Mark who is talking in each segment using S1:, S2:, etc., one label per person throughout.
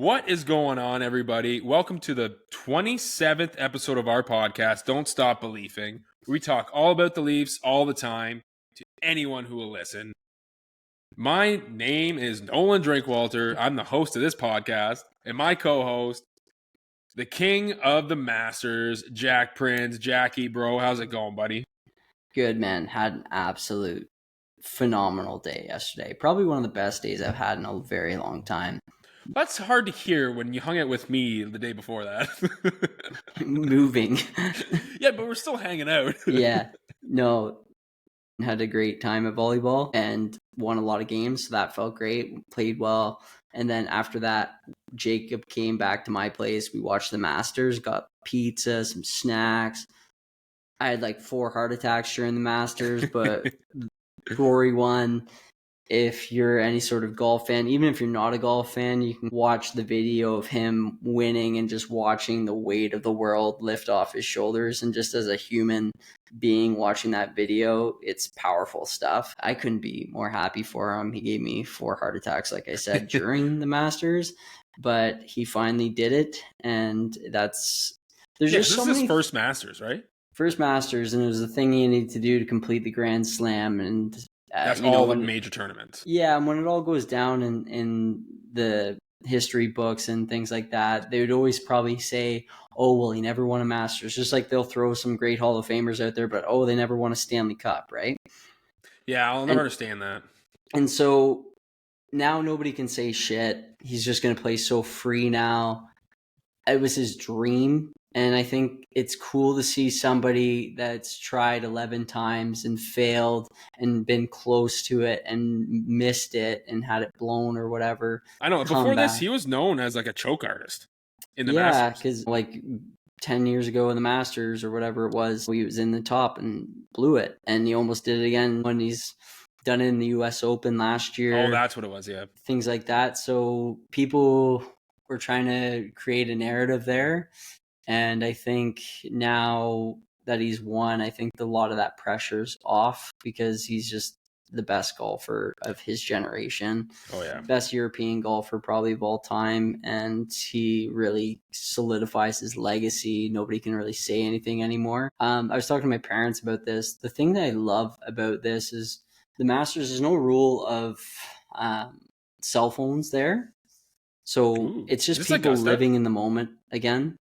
S1: What is going on, everybody? Welcome to the 27th episode of our podcast, Don't Stop Beleafing. We talk all about the Leafs all the time to anyone who will listen. My name is Nolan Drinkwalter. I'm the host of this podcast, and my co-host, the king of the Masters, Jack Prince. Jackie, bro, how's it going, buddy?
S2: Good, man. Had an absolute phenomenal day yesterday. Probably one of the best days I've had in a very long time.
S1: That's hard to hear when you hung out with me the day before that.
S2: Moving.
S1: Yeah, but we're still hanging out.
S2: Yeah. No, had a great time at volleyball and won a lot of games. So that felt great. Played well. And then after that, Jacob came back to my place. We watched the Masters, got pizza, some snacks. I had like 4 heart attacks during the Masters, but Rory won. If you're any sort of golf fan, even if you're not a golf fan, you can watch the video of him winning and just watching the weight of the world lift off his shoulders. And just as a human being watching that video, it's powerful stuff. I couldn't be more happy for him. He gave me 4 heart attacks, like I said, during the Masters, but he finally did it. And there's just so many.
S1: This is his first Masters, right?
S2: First Masters, and it was the thing he needed to do to complete the Grand Slam. And
S1: that's all the major tournaments.
S2: Yeah, and when it all goes down in the history books and things like that, they would always probably say, oh, well, he never won a Masters. Just like they'll throw some great Hall of Famers out there, but, oh, they never won a Stanley Cup, right?
S1: Yeah, I'll never understand that.
S2: And so now nobody can say shit. He's just going to play so free now. It was his dream. And I think it's cool to see somebody that's tried 11 times and failed and been close to it and missed it and had it blown or whatever.
S1: I know. Before this, he was known as like a choke artist in the Masters.
S2: Yeah, because like 10 years ago in the Masters or whatever it was, he was in the top and blew it. And he almost did it again when he's done it in the U.S. Open last year.
S1: Oh, that's what it was, yeah.
S2: Things like that. So people were trying to create a narrative there. And I think now that he's won, I think a lot of that pressure's off because he's just the best golfer of his generation.
S1: Oh, yeah.
S2: Best European golfer probably of all time. And he really solidifies his legacy. Nobody can really say anything anymore. I was talking to my parents about this. The thing that I love about this is the Masters, there's no rule of cell phones there. So it's just people living in the moment again.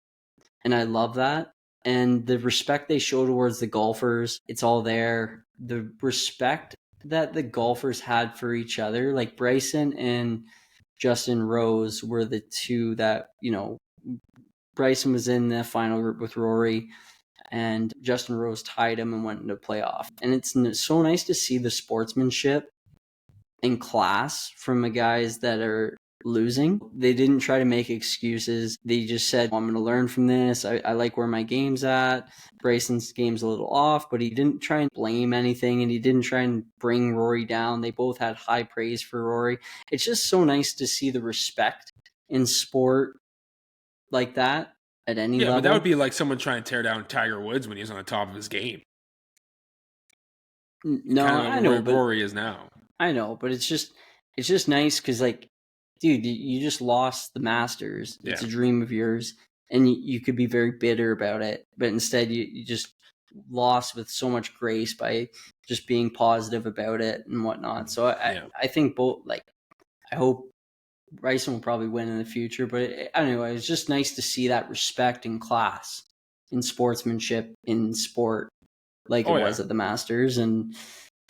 S2: And I love that. And the respect they show towards the golfers, it's all there. The respect that the golfers had for each other, like Bryson and Justin Rose were the two that, Bryson was in the final group with Rory and Justin Rose tied him and went into playoff. And it's so nice to see the sportsmanship and class from the guys that are losing. They didn't try to make excuses. They just said, I'm going to learn from this. I like where my game's at. Bryson's game's a little off, but he didn't try and blame anything and he didn't try and bring Rory down. They both had high praise for Rory. It's just so nice to see the respect in sport like that at any level.
S1: Yeah, but that would be like someone trying to tear down Tiger Woods when he's on the top of his game.
S2: No, I know.
S1: Where Rory is now.
S2: I know, but it's just nice because, like, dude, you just lost the Masters. It's a dream of yours. And you could be very bitter about it. But instead, you just lost with so much grace by just being positive about it and whatnot. So I think both, like, I hope Bryson will probably win in the future. But anyway, it's just nice to see that respect and class in sportsmanship in sport like it was at the Masters. And,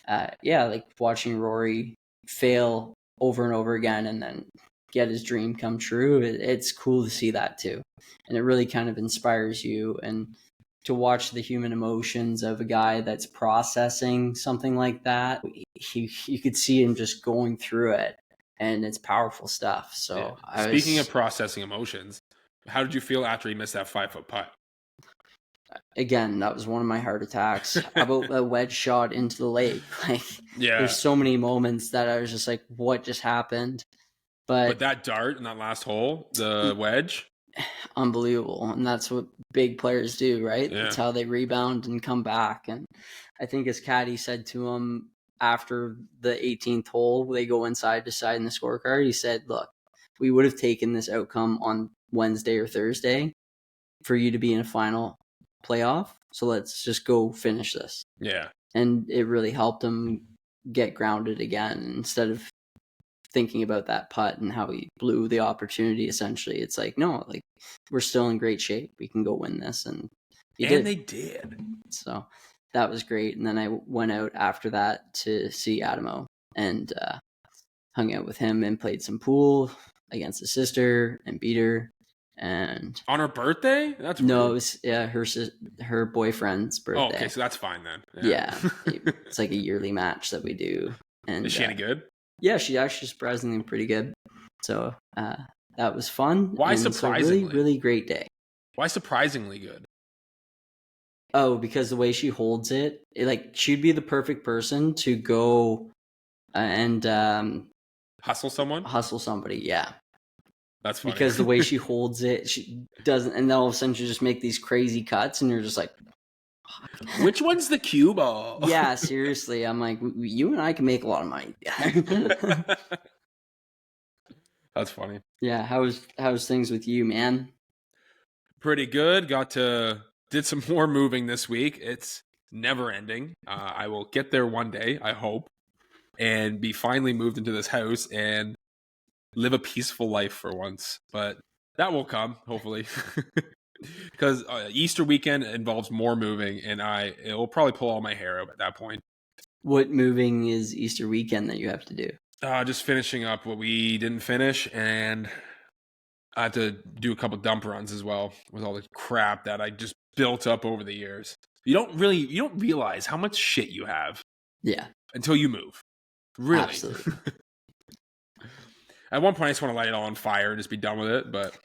S2: like watching Rory fail over and over again and then get his dream come true. It's cool to see that too. And it really kind of inspires you and to watch the human emotions of a guy that's processing something like that. You could see him just going through it and it's powerful stuff. So
S1: speaking of processing emotions, how did you feel after he missed that 5-foot putt?
S2: Again, that was one of my heart attacks. How about a wedge shot into the lake? Like, there's so many moments that I was just like, what just happened? But
S1: that dart in that last hole, the wedge,
S2: unbelievable. And that's what big players do, right?
S1: Yeah.
S2: That's how they rebound and come back. And I think his caddy said to him after the 18th hole, they go inside, decide in the scorecard. He said, look, we would have taken this outcome on Wednesday or Thursday for you to be in a final playoff. So let's just go finish this.
S1: Yeah.
S2: And it really helped him get grounded again instead of thinking about that putt and how he blew the opportunity. Essentially, it's like, no, like we're still in great shape. We can go win this, and
S1: they did.
S2: So that was great. And then I went out after that to see Adamo and hung out with him and played some pool against his sister and beat her. And
S1: on her birthday? That's
S2: no,
S1: rude.
S2: it was her boyfriend's birthday.
S1: Oh, okay, so that's fine then.
S2: Yeah, it's like a yearly match that we do. And
S1: is she any good?
S2: Yeah, she's actually surprisingly pretty good. So that was fun.
S1: Why
S2: and
S1: surprisingly?
S2: So really great day.
S1: Why surprisingly good?
S2: Oh, because the way she holds it, like she'd be the perfect person to go and
S1: hustle someone.
S2: Hustle somebody, yeah.
S1: That's funny.
S2: Because the way she holds it, she doesn't, and then all of a sudden she just make these crazy cuts, and you're just like,
S1: which one's the cue ball?
S2: Yeah, seriously. I'm like, you and I can make a lot of money.
S1: That's funny.
S2: Yeah, how's things with you, man?
S1: Pretty good. Did some more moving this week. It's never ending. I will get there one day, I hope, and be finally moved into this house and live a peaceful life for once. But that will come, hopefully. Because Easter weekend involves more moving, and it will probably pull all my hair out at that point.
S2: What moving is Easter weekend that you have to do?
S1: Just finishing up what we didn't finish, and I had to do a couple dump runs as well with all the crap that I just built up over the years. You don't realize how much shit you have.
S2: Yeah.
S1: Until you move. Really.
S2: Absolutely.
S1: At one point, I just want to light it all on fire and just be done with it, but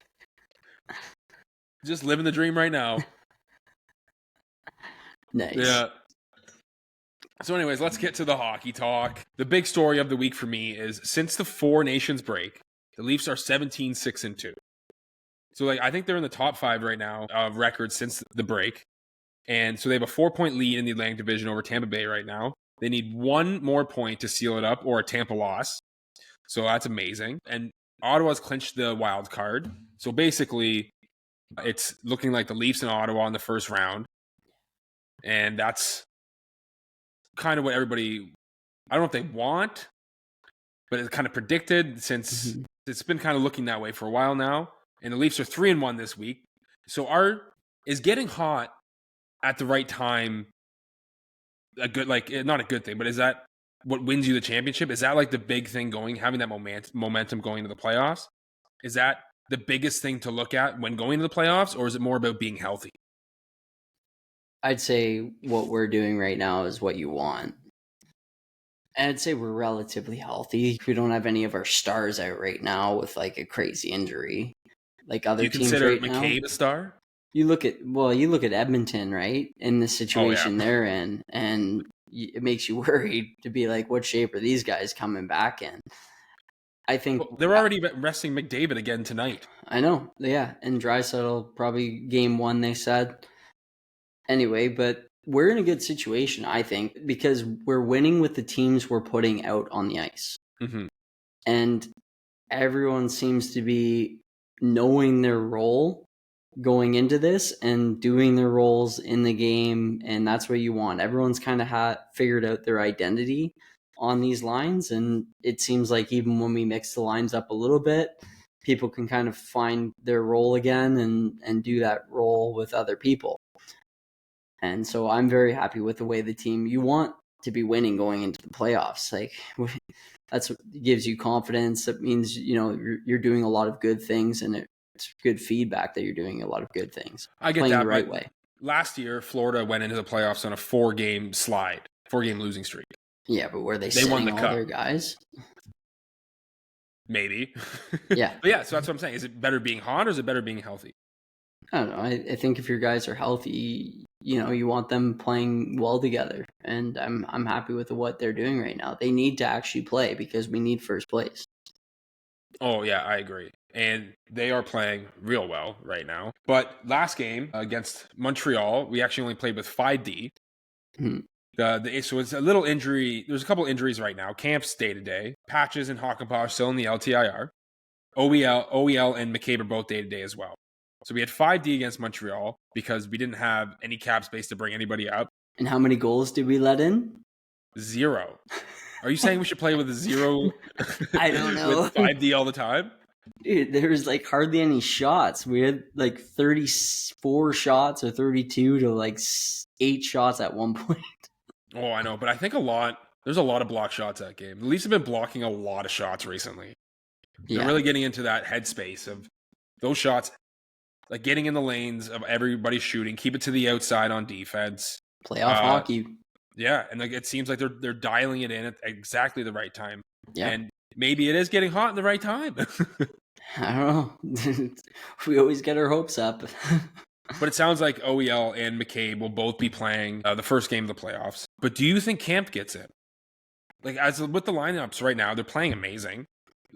S1: just living the dream right now.
S2: Nice.
S1: Yeah. So anyways, let's get to the hockey talk. The big story of the week for me is since the Four Nations break, the Leafs are 17-6-2. So I think they're in the top 5 right now of records since the break. And so they have a 4-point lead in the Atlantic Division over Tampa Bay right now. They need one more point to seal it up or a Tampa loss. So that's amazing. And Ottawa's clinched the wild card. So basically, it's looking like the Leafs and Ottawa in the first round. And that's kind of what everybody, I don't know if they want, but it's kind of predicted since it's been kind of looking that way for a while now. And the Leafs are 3-1 this week. So is getting hot at the right time a good, not a good thing, but is that what wins you the championship? Is that like the big thing going, having that momentum going to the playoffs? Is that the biggest thing to look at when going to the playoffs, or is it more about being healthy?
S2: I'd say what we're doing right now is what you want. And I'd say we're relatively healthy. We don't have any of our stars out right now with like a crazy injury. Like other teams right now.
S1: Do you consider McCabe a star?
S2: You look at Edmonton, right? In the situation they're in, and it makes you worried to be like, what shape are these guys coming back in? I think
S1: they're already resting McDavid again tonight.
S2: I know, yeah, and Draisaitl probably game 1, they said. Anyway, but we're in a good situation, I think, because we're winning with the teams we're putting out on the ice.
S1: Mm-hmm.
S2: And everyone seems to be knowing their role going into this and doing their roles in the game, and that's what you want. Everyone's kind of figured out their identity on these lines, and it seems like even when we mix the lines up a little bit, people can kind of find their role again and do that role with other people. And so I'm very happy with the way the team, you want to be winning going into the playoffs. Like that's what gives you confidence. That means, you're doing a lot of good things, and it's good feedback that you're doing a lot of good things.
S1: I get
S2: playing
S1: that
S2: the right way.
S1: Last year, Florida went into the playoffs on a 4-game losing streak.
S2: Yeah, but were they won the all cup. Their guys?
S1: Maybe.
S2: Yeah.
S1: But yeah, so that's what I'm saying. Is it better being hot or is it better being healthy?
S2: I don't know. I think if your guys are healthy, you want them playing well together. And I'm happy with what they're doing right now. They need to actually play because we need first place.
S1: Oh, yeah, I agree. And they are playing real well right now. But last game against Montreal, we actually only played with 5D.
S2: Mm-hmm.
S1: So it's a little injury. There's a couple injuries right now. Camp's day-to-day. Patches and Hockenpah are still in the LTIR. OEL, and McCabe are both day-to-day as well. So we had 5D against Montreal because we didn't have any cap space to bring anybody up.
S2: And how many goals did we let in?
S1: 0. Are you saying we should play with a 0
S2: I don't know.
S1: with 5D all the time?
S2: Dude, there was like hardly any shots. We had like 34 shots or 32 to like 8 shots at one point.
S1: Oh, I know, but I think there's a lot of block shots that game. The Leafs have been blocking a lot of shots recently. They're really getting into that headspace of those shots, like getting in the lanes of everybody shooting, keep it to the outside on defense.
S2: Playoff hockey.
S1: Yeah, and like it seems like they're dialing it in at exactly the right time.
S2: Yeah.
S1: And maybe it is getting hot in the right time.
S2: I don't know. We always get our hopes up.
S1: But it sounds like OEL and McCabe will both be playing the first game of the playoffs. But do you think Camp gets it? Like, as with the lineups right now, they're playing amazing.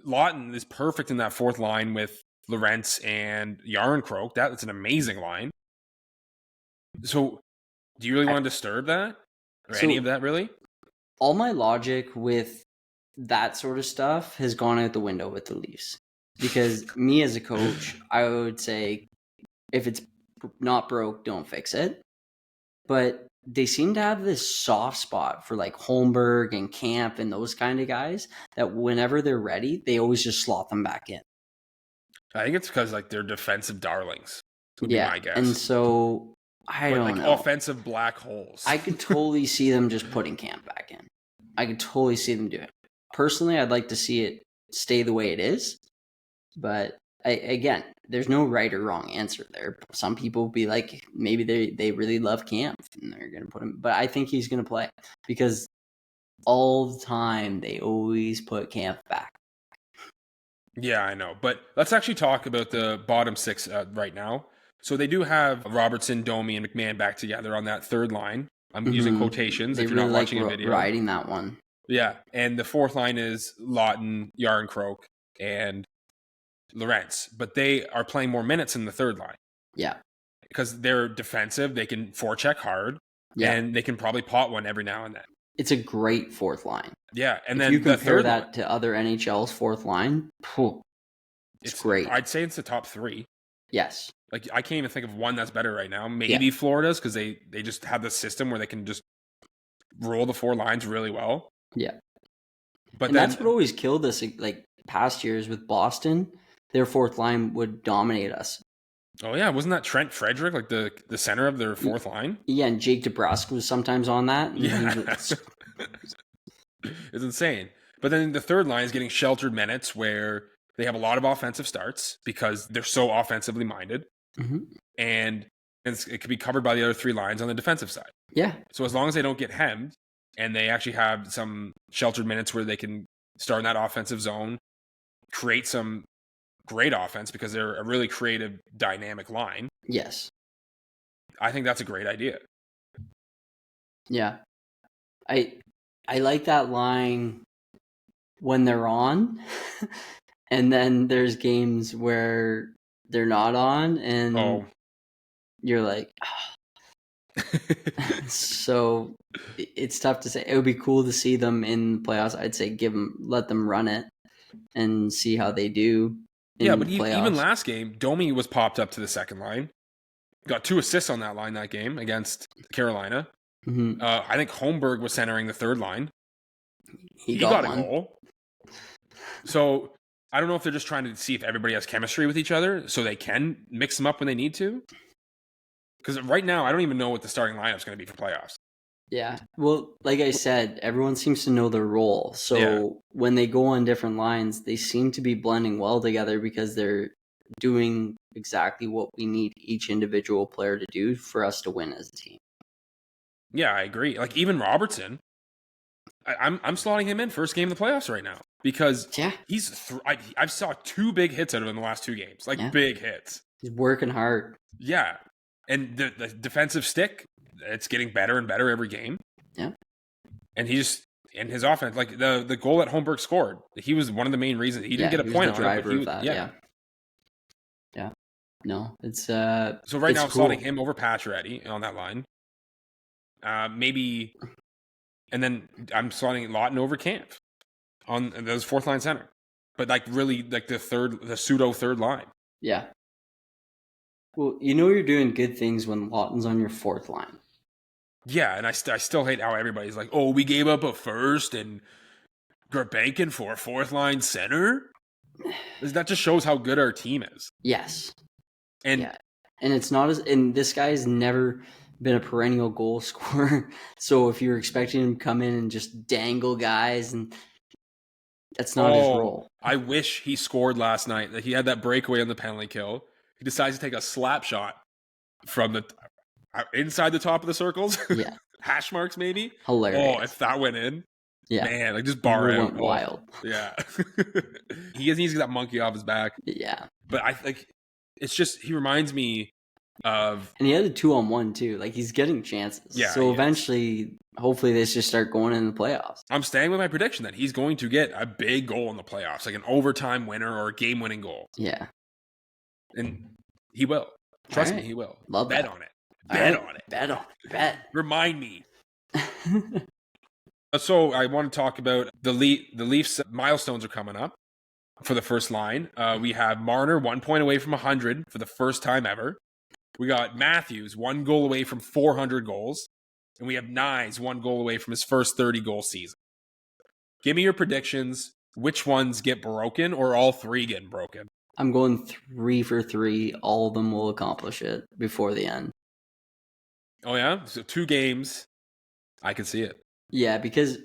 S1: Lawton is perfect in that fourth line with Lorentz and Yarncroke. That's an amazing line. So, do you really want to disturb that? Or any of that, really?
S2: All my logic with that sort of stuff has gone out the window with the Leafs. Because me as a coach, I would say, if it's not broke, don't fix it. But they seem to have this soft spot for like Holmberg and Camp and those kind of guys that whenever they're ready, they always just slot them back in.
S1: I think it's because like they're defensive darlings. Would be my guess.
S2: And so I don't know.
S1: Offensive black holes.
S2: I could totally see them just putting Camp back in. I could totally see them do it. Personally, I'd like to see it stay the way it is. But again, there's no right or wrong answer there. Some people will be like, maybe they really love Camp and they're going to put him. But I think he's going to play because all the time they always put Camp back.
S1: Yeah, I know. But let's actually talk about the bottom 6 right now. So they do have Robertson, Domi, and McMahon back together on that third line. I'm using quotations
S2: they
S1: if you're
S2: really
S1: not watching a video.
S2: Riding that one.
S1: Yeah, and the fourth line is Lawton, Yarncroke, and Lorentz. But they are playing more minutes in the third line.
S2: Yeah.
S1: Because they're defensive, they can forecheck hard, and they can probably pot one every now and then.
S2: It's a great fourth line.
S1: Yeah, and
S2: if
S1: then
S2: you compare that to other NHL's fourth line, it's great.
S1: I'd say it's the top 3.
S2: Yes.
S1: Like, I can't even think of one that's better right now. Maybe Florida's because they just have the system where they can just roll the 4 lines really well.
S2: Yeah.
S1: But
S2: that's what always killed us, like past years with Boston. Their fourth line would dominate us.
S1: Oh, yeah. Wasn't that Trent Frederick, like the center of their fourth line?
S2: Yeah, and Jake DeBrusk was sometimes on that.
S1: Yeah. It's insane. But then the third line is getting sheltered minutes where they have a lot of offensive starts because they're so offensively minded.
S2: Mm-hmm.
S1: And it can be covered by the other 3 lines on the defensive side.
S2: Yeah.
S1: So as long as they don't get hemmed and they actually have some sheltered minutes where they can start in that offensive zone, create some great offense because they're a really creative, dynamic line.
S2: Yes.
S1: I think that's a great idea.
S2: Yeah. I like that line when they're on, and then there's games where they're not on, and you're like, so it's tough to say. It would be cool to see them in the playoffs. I'd say let them run it and see how they do.
S1: Yeah, but even last game, Domi was popped up to the second line. Got 2 assists on that line that game against Carolina.
S2: Mm-hmm.
S1: I think Holmberg was centering the third line.
S2: He got
S1: a goal. So I don't know if they're just trying to see if everybody has chemistry with each other so they can mix them up when they need to. Because right now, I don't even know what the starting lineup is going to be for playoffs.
S2: Yeah. Well, like I said, everyone seems to know their role. So when they go on different lines, they seem to be blending well together because they're doing exactly what we need each individual player to do for us to win as a team.
S1: Yeah, I agree. Like even Robertson, I'm slotting him in first game of the playoffs right now because he's I've saw 2 big hits out of him in the last 2 games, big hits.
S2: He's working hard.
S1: Yeah, and the defensive stick, it's getting better and better every game.
S2: Yeah,
S1: and his offense, like the goal that Holmberg scored, he was one of the main reasons he didn't get a point on it.
S2: Of that. Yeah. No, it's so
S1: right now I'm slotting him over Pacioretty on that line. Maybe, and then I'm slotting Lawton over Camp on those fourth line center. but like really like the pseudo third line.
S2: Yeah. Well, you're doing good things when Lawton's on your fourth line.
S1: Yeah, and I still hate how everybody's like, oh, we gave up a first and Gurbankin for a fourth line center. That just shows how good our team is.
S2: Yes.
S1: And
S2: yeah. And it's not and this guy has never been a perennial goal scorer. So if you're expecting him to come in and just dangle guys, and that's not his role.
S1: I wish he scored last night. That he had that breakaway on the penalty kill. He decides to take a slap shot from the inside the top of the circles.
S2: Yeah.
S1: Hash marks maybe.
S2: Hilarious.
S1: Oh, if that went in.
S2: Yeah.
S1: Man, like just bar out.
S2: Went wild.
S1: Yeah. He needs to get that monkey off his back.
S2: Yeah.
S1: But I think it's just, he reminds me of.
S2: And he had a 2-on-1 too. Like, he's getting chances.
S1: Yeah.
S2: So eventually, hopefully, they just start going in the playoffs.
S1: I'm staying with my prediction that he's going to get a big goal in the playoffs, like an overtime winner or a game winning goal.
S2: Yeah.
S1: And he will. Trust me, he will.
S2: Love
S1: Bet
S2: that.
S1: on it. Bet on it.
S2: Bet on it. Bet.
S1: Remind me. So I want to talk about the Leafs milestones are coming up for the first line. We have Marner 1 point away from 100 for the first time ever. We got Matthews 1 goal away from 400 goals. And we have Knies 1 goal away from his first 30-goal season. Give me your predictions. Which ones get broken or all three getting broken?
S2: I'm going 3 for 3. All of them will accomplish it before the end.
S1: Oh, yeah? So 2 games. I can see it.
S2: Yeah, because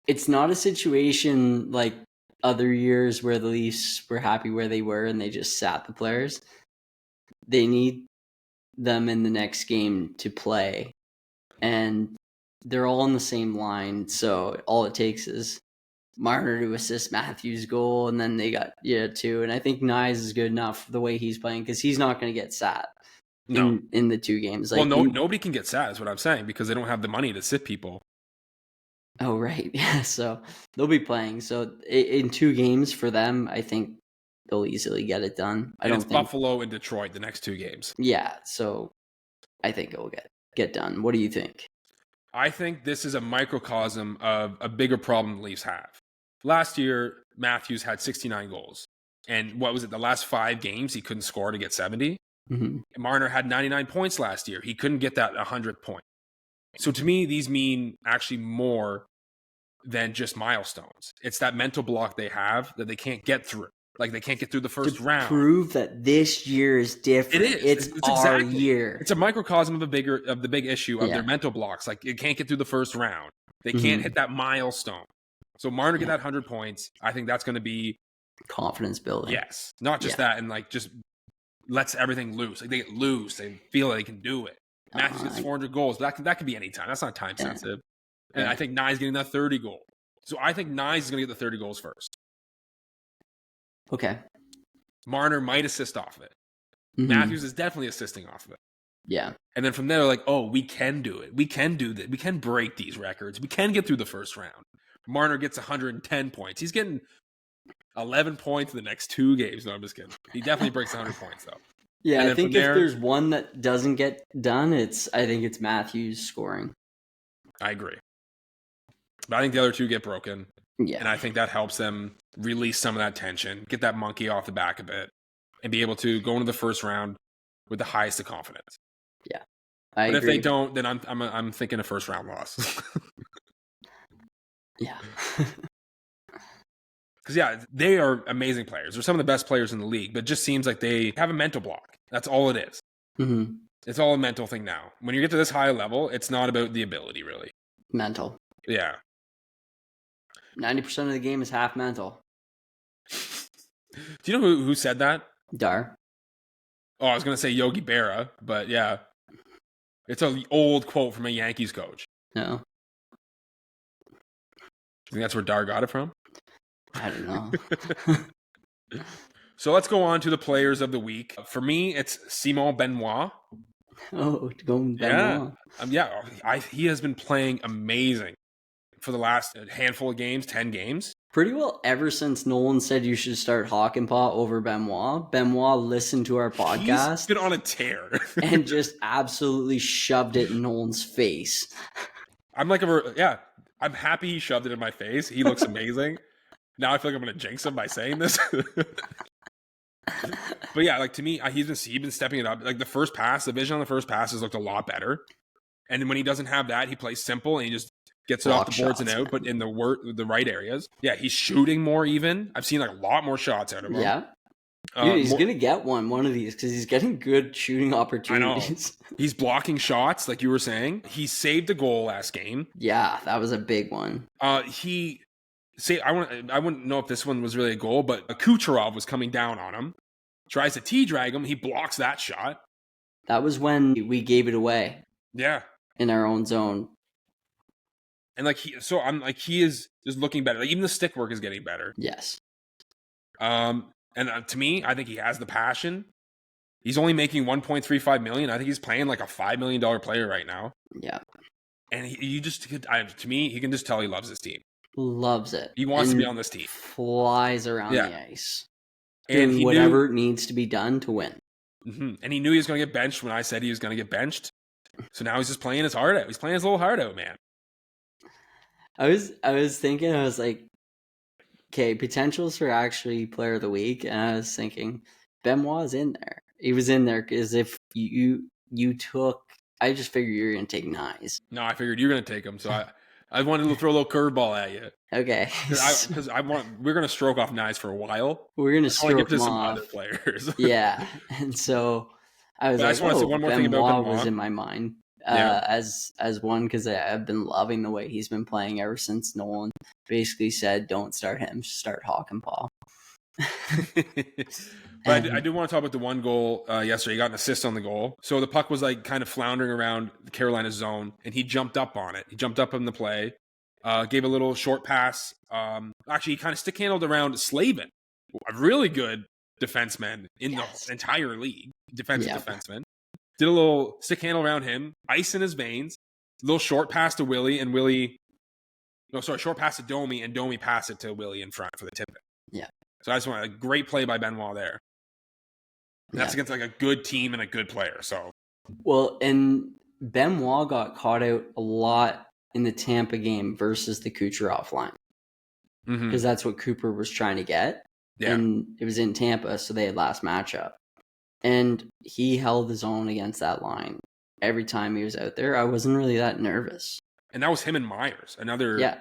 S2: it's not a situation like other years where the Leafs were happy where they were and they just sat the players. They need them in the next game to play. And they're all on the same line. So all it takes is Marner to assist Matthews' goal, and then they got 2. And I think Knies is good enough the way he's playing because he's not going to get sat in the 2 games.
S1: Like, well, nobody can get sat is what I'm saying because they don't have the money to sit people.
S2: Oh, right. Yeah, so they'll be playing. So in 2 games for them, I think they'll easily get it done.
S1: It's Buffalo and Detroit the next 2 games.
S2: Yeah, so I think it will get done. What do you think?
S1: I think this is a microcosm of a bigger problem the Leafs have. Last year, Matthews had 69 goals. And what was it? The last 5 games, he couldn't score to get 70.
S2: Mm-hmm.
S1: Marner had 99 points last year. He couldn't get that 100th point. So to me, these mean actually more than just milestones. It's that mental block they have that they can't get through. Like they can't get through the first round.
S2: Prove that this year is different.
S1: It is.
S2: It's our year.
S1: It's a microcosm of the big issue of their mental blocks. Like it can't get through the first round. They can't hit that milestone. So Marner get that 100 points. I think that's going to be
S2: confidence building.
S1: Yes, not just that, and like just lets everything loose. Like they get loose. They feel like they can do it. Matthews gets 400 goals, but that could be any time. That's not time sensitive. And I think Knies getting that 30 goal. So I think Knies is going to get the 30 goals first.
S2: Okay.
S1: Marner might assist off of it.
S2: Mm-hmm.
S1: Matthews is definitely assisting off of it.
S2: Yeah.
S1: And then from there, like, oh, we can do it. We can do that. We can break these records. We can get through the first round. Marner gets 110 points. He's getting 11 points in the next 2 games. No, I'm just kidding. He definitely breaks 100 points, though.
S2: Yeah, I think if there's one that doesn't get done, I think it's Matthews scoring.
S1: I agree. But I think the other 2 get broken.
S2: Yeah.
S1: And I think that helps them release some of that tension, get that monkey off the back a bit, and be able to go into the first round with the highest of confidence.
S2: Yeah.
S1: But if they don't, then I'm thinking a first round loss.
S2: Yeah.
S1: Because, they are amazing players. They're some of the best players in the league, but it just seems like they have a mental block. That's all it is.
S2: Mm-hmm.
S1: It's all a mental thing now. When you get to this high level, it's not about the ability, really.
S2: Mental.
S1: Yeah.
S2: 90% of the game is half mental.
S1: Do you know who said that?
S2: Dar.
S1: Oh, I was going to say Yogi Berra, but yeah. It's an old quote from a Yankees coach.
S2: No.
S1: I think that's where Dar got it from.
S2: I don't know.
S1: So let's go on to the players of the week. For me, it's Simon Benoit.
S2: Oh, going Benoit.
S1: He has been playing amazing for the last handful of games, 10 games.
S2: Pretty well ever since Nolan said you should start Hockenpah over Benoit. Benoit listened to our podcast.
S1: He's been on a tear.
S2: And just absolutely shoved it in Nolan's face.
S1: I'm happy he shoved it in my face. He looks amazing. Now I feel like I'm going to jinx him by saying this. But yeah, like to me, he's been stepping it up. Like the vision on the first passes looked a lot better. And then when he doesn't have that, he plays simple and he just gets it off the boards and out, but in the right areas. Yeah, he's shooting more even. I've seen like a lot more shots out of him.
S2: Yeah. Dude, he's going to get one of these because he's getting good shooting opportunities.
S1: I know. He's blocking shots, like you were saying. He saved a goal last game.
S2: Yeah, that was a big one.
S1: I wouldn't know if this one was really a goal, but Kucherov was coming down on him. Tries to T-drag him. He blocks that shot.
S2: That was when we gave it away.
S1: Yeah.
S2: In our own zone.
S1: And he is just looking better. Like even the stick work is getting better.
S2: Yes.
S1: And to me, I think he has the passion. He's only making $1.35 million. I think he's playing like a $5 million player right now.
S2: Yeah.
S1: And to me, he can just tell he loves his team.
S2: Loves it.
S1: He wants to be on this team.
S2: Flies around the ice.
S1: And
S2: doing whatever needs to be done to win.
S1: Mm-hmm. And he knew he was going to get benched when I said he was going to get benched. So now he's just playing his heart out. He's playing his little heart out, man.
S2: I was thinking, I was like, okay, potentials for actually player of the week. And I was thinking, Benoit's in there. He was in there because if you took, I just figured you were going to take Knies.
S1: No, I figured you were going to take him. So I wanted to throw a little curveball at you.
S2: Okay.
S1: Because we're going to stroke off Knies for a while.
S2: We're going to stroke
S1: him
S2: off.
S1: Some other players.
S2: Yeah. And so I was
S1: just want to say one more thing about Benoit.
S2: Was in my mind as one because I've been loving the way he's been playing ever since Nolan basically said, don't start him, start Hawk and Paul.
S1: But I do want to talk about the one goal yesterday. He got an assist on the goal. So the puck was like kind of floundering around Carolina's zone, and he jumped up on it. He jumped up in the play, gave a little short pass. Actually, he kind of stick handled around Slavin, a really good defenseman in the entire league. Defenseman. Did a little stick handle around him, ice in his veins, little short pass to Willie, and short pass to Domi, and Domi passed it to Willie in front for the tip.
S2: Yeah.
S1: So I just want a great play by Benoit there. That's against like a good team and a good player. So,
S2: well, and Benoit got caught out a lot in the Tampa game versus the Kucherov line because that's what Cooper was trying to get. Yeah. And it was in Tampa, so they had last matchup, and he held his own against that line every time he was out there. I wasn't really that nervous.
S1: And that was him and Myers.
S2: Yeah.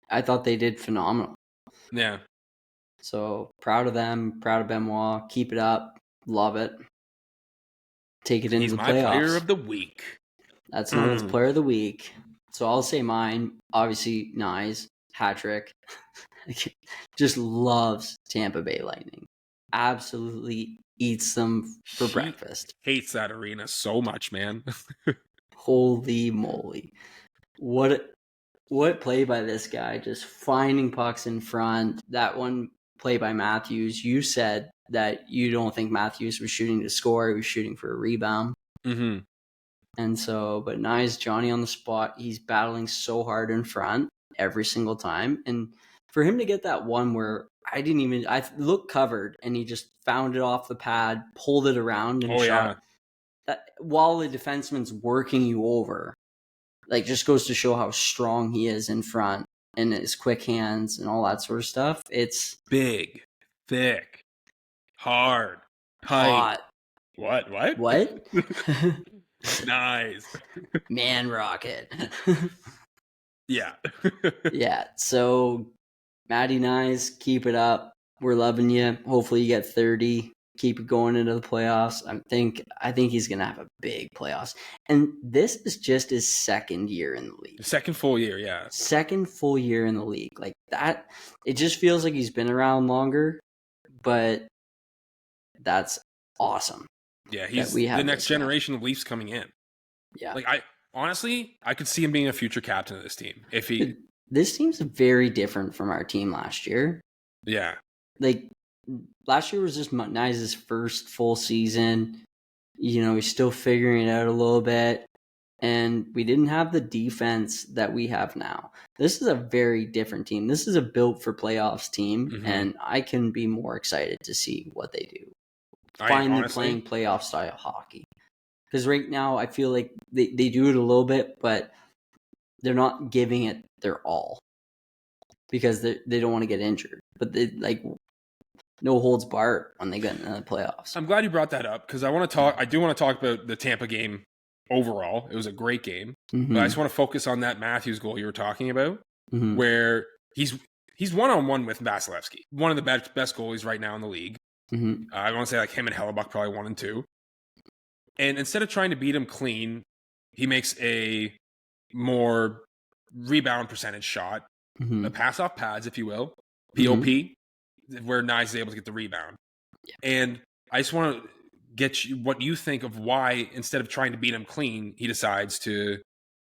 S2: I thought they did phenomenal.
S1: Yeah.
S2: So proud of them, proud of Benoit. Keep it up. Love it. Take it into the playoffs. He's my
S1: player of the week.
S2: That's known as player of the week. So I'll say mine. Obviously, Knies, hat trick. Just loves Tampa Bay Lightning. Absolutely eats them for breakfast.
S1: Hates that arena so much, man.
S2: Holy moly. What play by this guy? Just finding pucks in front. That one play by Matthews. You said that you don't think Matthews was shooting to score. He was shooting for a rebound.
S1: Mm-hmm.
S2: And so, but Knies, Johnny on the spot. He's battling so hard in front every single time. And for him to get that one where I looked covered and he just found it off the pad, pulled it around and shot. Yeah. That, while the defenseman's working you over, like just goes to show how strong he is in front and his quick hands and all that sort of stuff. It's
S1: big, thick, hard,
S2: hot.
S1: What? Nice.
S2: Man rocket.
S1: Yeah.
S2: Yeah. So Matty Knies, keep it up. We're loving you. Hopefully you get 30. Keep it going into the playoffs. I think he's going to have a big playoffs. And this is just his second year in the league.
S1: Second full year, yeah.
S2: Second full year in the league. Like that, it just feels like he's been around longer, but that's awesome.
S1: Yeah, he's the next generation of Leafs coming in.
S2: Yeah.
S1: Like I could see him being a future captain of this team.
S2: This team's very different from our team last year.
S1: Yeah.
S2: Like last year was just Knies' first full season. You know, he's still figuring it out a little bit. And we didn't have the defense that we have now. This is a very different team. This is a built for playoffs team. And I can be more excited to see what they do. Finally playing playoff style hockey. Because right now I feel like they do it a little bit, but they're not giving it their all. because they don't want to get injured. But they like no holds barred when they get in the playoffs.
S1: I'm glad you brought that up because I do want to talk about the Tampa game overall. It was a great game, but I just want to focus on that Matthews goal you were talking about, where he's one-on-one with Vasilevsky, one of the best goalies right now in the league. I want to say like him and Hellebuck probably 1 and 2. And instead of trying to beat him clean, he makes a more rebound percentage shot, a pass off pads, if you will, POP, where Knies is able to get the rebound. Yeah. And I just want to get you what you think of why, instead of trying to beat him clean, he decides to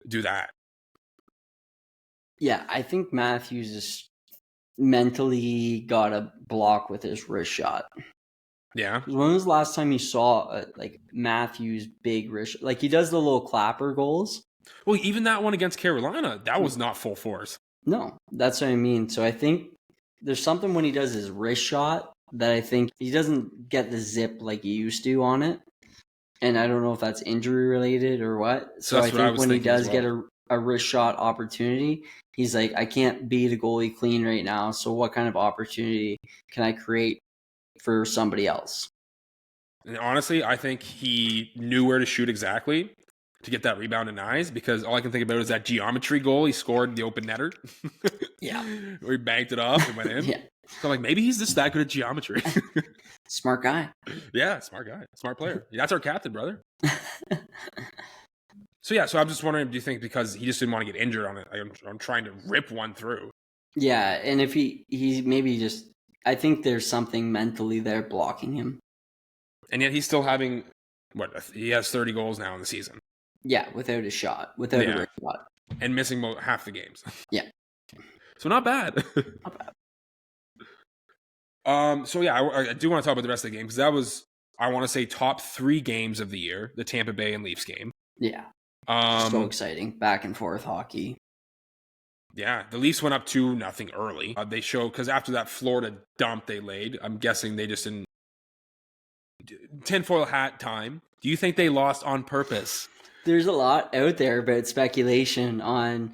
S1: do that.
S2: Yeah, I think Matthews is mentally got a block with his wrist shot.
S1: Yeah.
S2: When was the last time you saw like Matthews' big wrist? Like he does the little clapper goals.
S1: Well, even that one against Carolina, that was not full force.
S2: No, that's what I mean. So I think there's something when he does his wrist shot that I think he doesn't get the zip like he used to on it. And I don't know if that's injury related or what. So I think when he does get a wrist shot opportunity, he's like, I can't beat a goalie clean right now. So what kind of opportunity can I create for somebody else?
S1: And honestly, I think he knew where to shoot exactly to get that rebound in Knies, because all I can think about is that geometry goal he scored in the open netter.
S2: Yeah.
S1: Where he banked it off and went in. Yeah. So I'm like, maybe he's just that good at geometry.
S2: Smart guy.
S1: Yeah, smart guy. Smart player. That's our captain, brother. So I'm just wondering, do you think because he just didn't want to get injured on it, I'm trying to rip one through?
S2: Yeah, and if he maybe just, I think there's something mentally there blocking him.
S1: And yet he's still having, he has 30 goals now in the season.
S2: Yeah, without a shot, without a shot.
S1: And missing half the games.
S2: Yeah.
S1: So not bad.
S2: Not bad.
S1: I do want to talk about the rest of the game because that was, I want to say, top 3 games of the year, the Tampa Bay and Leafs game.
S2: Yeah. So exciting. Back and forth hockey.
S1: Yeah, the Leafs went up 2-0 early. They showed, because after that Florida dump they laid, I'm guessing they just didn't, tinfoil hat time. Do you think they lost on purpose?
S2: There's a lot out there about speculation on,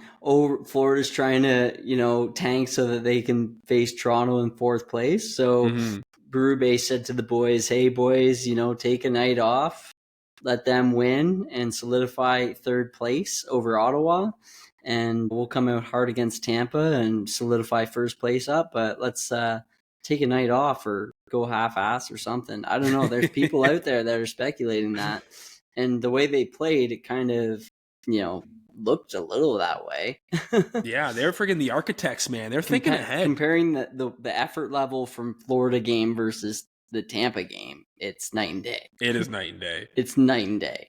S2: Florida's trying to, tank so that they can face Toronto in 4th place. So Berube said to the boys, hey, boys, take a night off, let them win and solidify 3rd place over Ottawa. And we'll come out hard against Tampa and solidify 1st place up. But let's take a night off or go half-ass or something. I don't know. There's people out there that are speculating that. And the way they played, it kind of, looked a little that way.
S1: Yeah, they're freaking the architects, man. They're thinking ahead.
S2: Comparing the effort level from Florida game versus the Tampa game, it's night and day.
S1: It is night and day.
S2: It's night and day.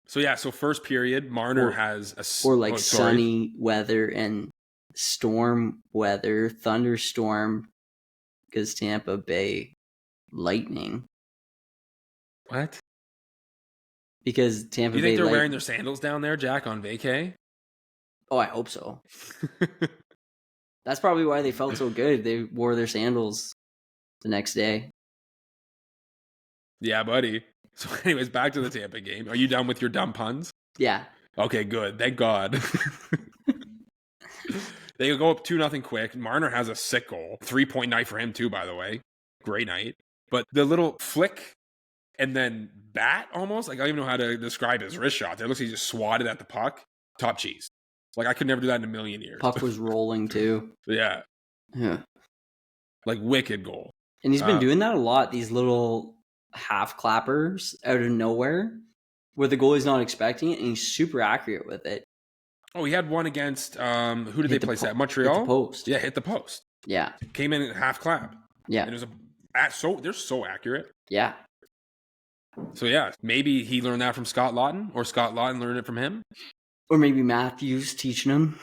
S1: So first period, Marner has a...
S2: sunny weather and storm weather, thunderstorm, because Tampa Bay lightning.
S1: What?
S2: Because Tampa Bay...
S1: Do you think they're wearing their sandals down there, Jack, on vacay?
S2: Oh, I hope so. That's probably why they felt so good. They wore their sandals the next day.
S1: Yeah, buddy. So anyways, back to the Tampa game. Are you done with your dumb puns?
S2: Yeah.
S1: Okay, good. Thank God. They go up 2-0 quick. Marner has a sick goal. 3-point night for him too, by the way. Great night. But the little flick and then bat almost, like I don't even know how to describe his wrist shot. It looks like he just swatted at the puck. Top cheese. Like I could never do that in a million years.
S2: Puck was rolling too.
S1: Yeah.
S2: Yeah.
S1: Like wicked goal.
S2: And he's been doing that a lot, these little half clappers out of nowhere where the goalie's not expecting it and he's super accurate with it.
S1: Oh, he had one against who did they place at? Montreal?
S2: Hit the post.
S1: Yeah, hit the post.
S2: Yeah.
S1: Came in at half clap.
S2: Yeah.
S1: And it was they're so accurate.
S2: Yeah.
S1: So yeah, maybe he learned that from Scott Lawton, or Scott Lawton learned it from him.
S2: Or maybe Matthews teaching him.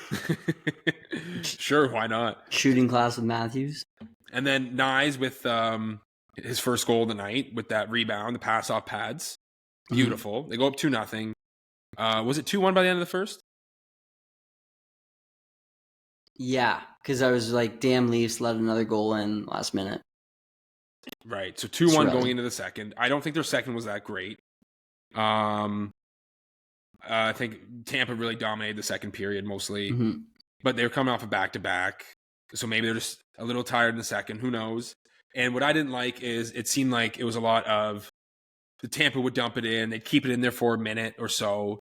S1: Sure, why not?
S2: Shooting class with Matthews. And
S1: then Knies with his first goal of the night with that rebound, the pass off pads. Beautiful. They go up 2-0. Was it 2-1 by the end of the first?
S2: Yeah, because I was like, damn, Leafs let another goal in last minute.
S1: Right. So 2-1 going into the second. I don't think their second was that great. I think Tampa really dominated the second period mostly. But they were coming off a back-to-back. So maybe they're just a little tired in the second. Who knows? And what I didn't like is it seemed like it was a lot of the Tampa would dump it in. They'd keep it in there for a minute or so.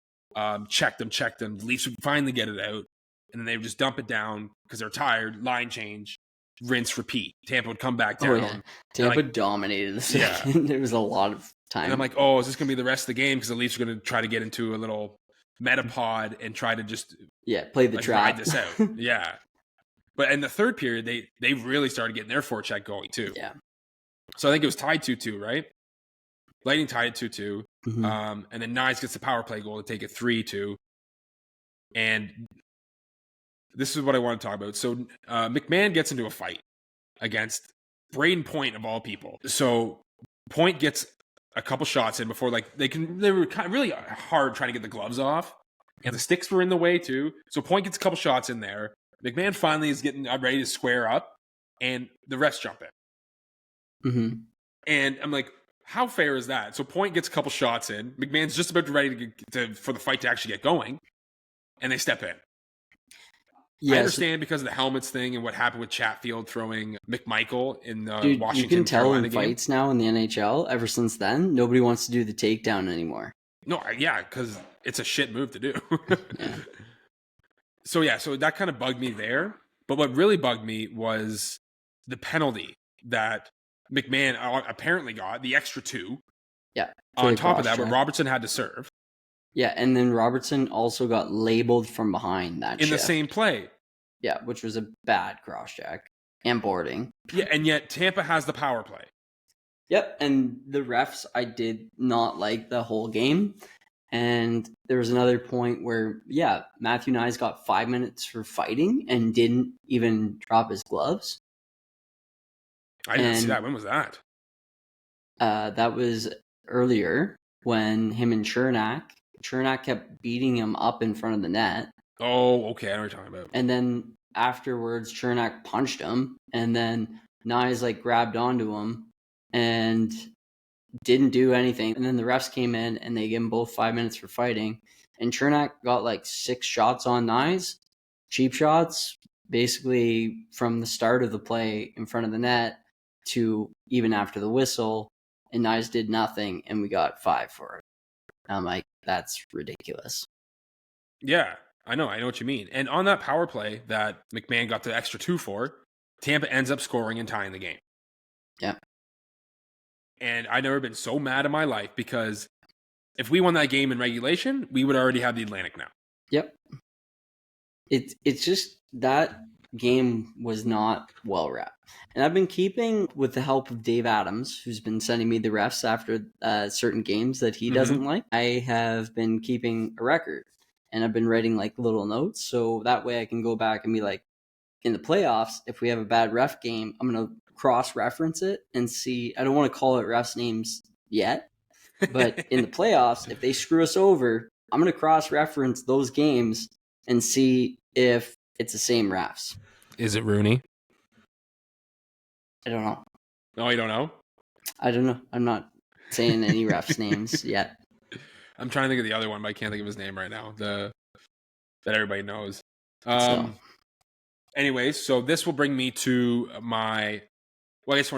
S1: Check them. The Leafs would finally get it out. And then they would just dump it down because they're tired. Line change, rinse, repeat. Tampa would come back down.
S2: Oh, yeah. Tampa dominated the second. Yeah. There was a lot of time.
S1: And I'm like, oh, is this going to be the rest of the game? Because the Leafs are going to try to get into a little metapod and try to just
S2: play the trap.
S1: Ride this out. Yeah. But in the third period, they really started getting their forecheck going too.
S2: Yeah.
S1: So I think it was tied 2-2, right? Lightning tied it 2-2.
S2: Mm-hmm.
S1: And then Knies gets the power play goal to take it 3-2. And this is what I want to talk about. So McMahon gets into a fight against Braden Point of all people. So Point gets a couple shots in before they were kind of really hard trying to get the gloves off. And the sticks were in the way too. So Point gets a couple shots in there. McMahon finally is getting ready to square up, and the refs jump in.
S2: Mm-hmm.
S1: And I'm like, how fair is that? So Point gets a couple shots in. McMahon's just about ready for the fight to actually get going, and they step in. Yes. I understand because of the helmets thing and what happened with Chatfield throwing McMichael in the Washington.
S2: You can tell
S1: Carolina
S2: in fights now in the NHL, ever since then, nobody wants to do the takedown anymore.
S1: No, yeah, because it's a shit move to do.
S2: Yeah.
S1: So that kind of bugged me there. But what really bugged me was the penalty that McMahon apparently got, the extra 2.
S2: Yeah.
S1: On top of that, but Robertson had to serve.
S2: Yeah, and then Robertson also got labeled from behind that
S1: in the same play.
S2: Yeah, which was a bad cross-check and boarding.
S1: Yeah, and yet Tampa has the power play.
S2: Yep, and the refs, I did not like the whole game. And there was another point where, Matthew Knies got 5 minutes for fighting and didn't even drop his gloves.
S1: I didn't see that. When was that?
S2: That was earlier when him and Chernak kept beating him up in front of the net.
S1: Oh, okay. I know what you're talking about.
S2: And then afterwards, Chernak punched him, and then Knies grabbed onto him and didn't do anything. And then the refs came in and they gave him both 5 minutes for fighting. And Chernak got 6 shots on Knies, cheap shots, basically from the start of the play in front of the net to even after the whistle. And Knies did nothing, and we got 5 for it. I'm like, that's ridiculous.
S1: Yeah, I know what you mean. And on that power play that McMahon got the extra 2 for, Tampa ends up scoring and tying the game.
S2: Yeah.
S1: And I've never been so mad in my life because if we won that game in regulation, we would already have the Atlantic now.
S2: Yep. It's just that game was not well wrapped. And I've been keeping, with the help of Dave Adams, who's been sending me the refs after certain games that he doesn't like. I have been keeping a record, and I've been writing little notes, so that way I can go back and be like, in the playoffs, if we have a bad ref game, I'm going to cross-reference it and see. I don't want to call it refs' names yet, but in the playoffs, if they screw us over, I'm going to cross-reference those games and see if it's the same refs.
S1: Is it Rooney?
S2: I don't know.
S1: No, you don't know?
S2: I don't know. I'm not saying any refs' names yet.
S1: I'm trying to think of the other one, but I can't think of his name right now. That everybody knows. Anyways, so this will bring me to my. Well, I guess